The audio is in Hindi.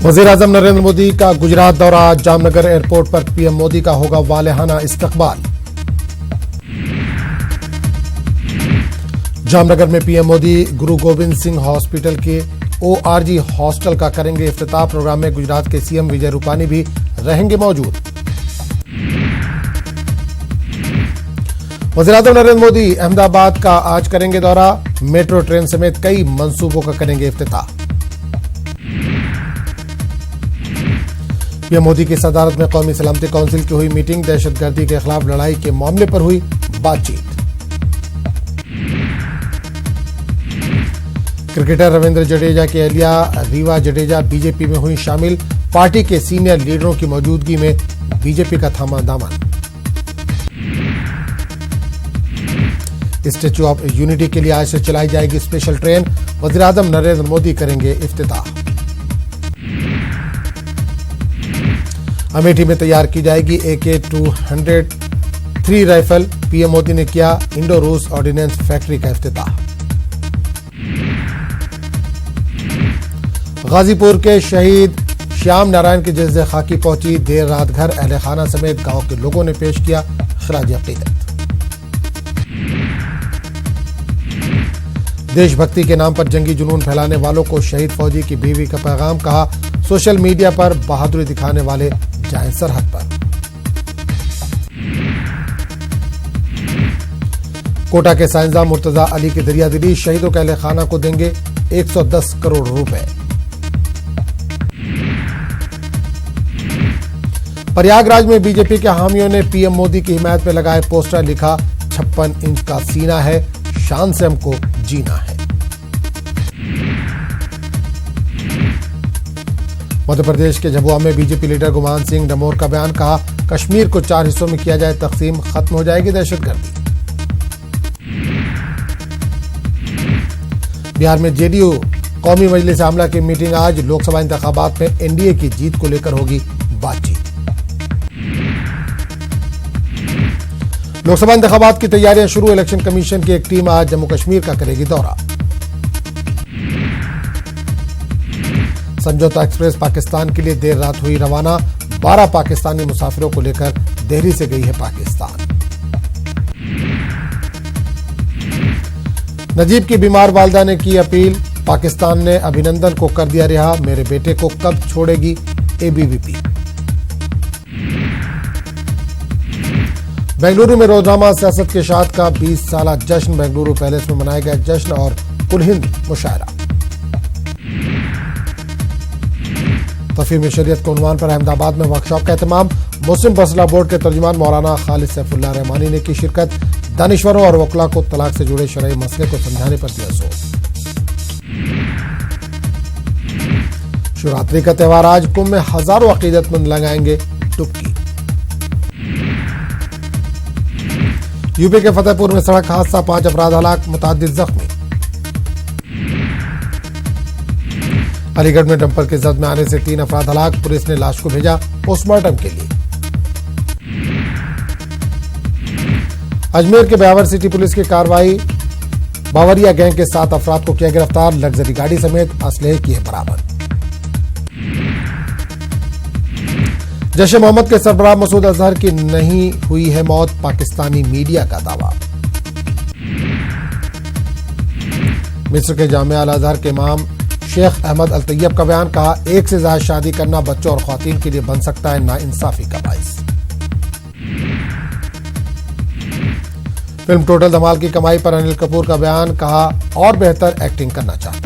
वज़ीर-ए-आज़म नरेंद्र मोदी का गुजरात दौरा। जामनगर एयरपोर्ट पर पीएम मोदी का होगा वालेहाना इस्तकबाल। जामनगर में पीएम मोदी गुरु गोविंद सिंह हॉस्पिटल के ओआरजी हॉस्टल का करेंगे इफ्तिताह। प्रोग्राम में गुजरात के सीएम विजय रूपानी भी रहेंगे मौजूद। वज़ीर-ए-आज़म नरेंद्र मोदी अहमदाबाद का आज करेंगे दौरा। मेट्रो ट्रेन समेत कई मंसूबों का करेंगे इफ्तिताह। पीएम मोदी की सदारत में कौमी सलामती काउंसिल की हुई मीटिंग। दहशतगर्दी के खिलाफ लड़ाई के मामले पर हुई बातचीत। क्रिकेटर रविंद्र जडेजा की अहलिया रीवा जडेजा बीजेपी में हुई शामिल। पार्टी के सीनियर लीडरों की मौजूदगी में बीजेपी का थामा दामन। स्टैच्यू ऑफ यूनिटी के लिए आज से चलाई जाएगी स्पेशल ट्रेन। वज़ीर-ए-आज़म नरेंद्र मोदी करेंगे इफ्तिताह। अमेठी में तैयार की जाएगी AK-203 राइफल। पीएम मोदी ने किया इंडो रूस ऑर्डिनेंस फैक्ट्री का इफ्तिताह। गाजीपुर के शहीद श्याम नारायण के जनाजे खाकी पहुंची। देर रात घर अहले खाना समेत गांव के लोगों ने पेश किया खराज अकीदत। देशभक्ति के नाम पर जंगी जुनून फैलाने वालों को शहीद फौजी की बीवी का पैगाम। कहा, सोशल मीडिया पर बहादुरी दिखाने वाले जाएं सरहद पर। कोटा के साइंसदान मुर्तजा अली की दरियादिली। शहीदों के अहले खाना को देंगे 110 करोड़ रुपए। प्रयागराज में बीजेपी के हामियों ने पीएम मोदी की हिमायत में लगाए पोस्टर। लिखा, 56 इंच का सीना है, शान से हमको जीना है। मध्य प्रदेश के झाबुआ में बीजेपी लीडर गुमान सिंह डमोर का बयान। कहा, कश्मीर को 4 हिस्सों में किया जाए तकसीम, खत्म हो जाएगी दहशतगर्दी। बिहार में जेडीयू कौमी मजलिस आमला की मीटिंग आज। लोकसभा इंतखाबात में एनडीए की जीत को लेकर होगी बातचीत। लोकसभा इंतखाबात की तैयारियां शुरू। इलेक्शन कमीशन की एक टीम आज जम्मू कश्मीर का करेगी दौरा। समझौता एक्सप्रेस पाकिस्तान के लिए देर रात हुई रवाना। 12 पाकिस्तानी मुसाफिरों को लेकर दिल्ली से गई है पाकिस्तान। नजीब की बीमार वालिदा ने की अपील। पाकिस्तान ने अभिनंदन को कर दिया रिहा। मेरे बेटे को कब छोड़ेगी एबीवीपी। बेंगलुरु में रोजनामा सियासत के इशाअत का 20 साला जश्न। बेंगलुरु पैलेस में मनाया गया जश्न और कुल हिंद मुशायरा। तफहीम शरीयत के उन्वान पर अहमदाबाद में वर्कशॉप का एहतमाम। मुस्लिम फैसला बोर्ड के तर्जुमान मौलाना खालिद सैफुल्लाह रहमानी ने की शिरकत। दानिश्वरों और वकला को तलाक से जुड़े शरई मसले को समझाने पर दिया जोर। शिवरात्रि का त्योहार आज। कुंभ में हजारों अकीदतमंद लगाएंगे डुबकी। यूपी के फतेहपुर में सड़क हादसा, 5 अफराद हलाक, मुतादिद जख्मी। अलीगढ़ में डंपर के जद में आने से 3 अफराद हलाक। पुलिस ने लाश को भेजा पोस्टमार्टम के लिए। अजमेर के ब्यावर सिटी पुलिस की कार्रवाई। बावरिया गैंग के 7 अफराद को किया गिरफ्तार। लग्जरी गाड़ी समेत असलहे किए बरामद। जैश-ए-मोहम्मद के सरबराह मसूद अजहर की नहीं हुई है मौत, पाकिस्तानी मीडिया का दावा। मिस्र के जामिया अल अजहर के इमाम शेख अहमद अल तैयब का बयान। कहा, एक से ज्यादा शादी करना बच्चों और ख्वातीन के लिए बन सकता है नाइंसाफी का बाइस। फिल्म टोटल धमाल की कमाई पर अनिल कपूर का बयान। कहा, और बेहतर एक्टिंग करना चाहता है।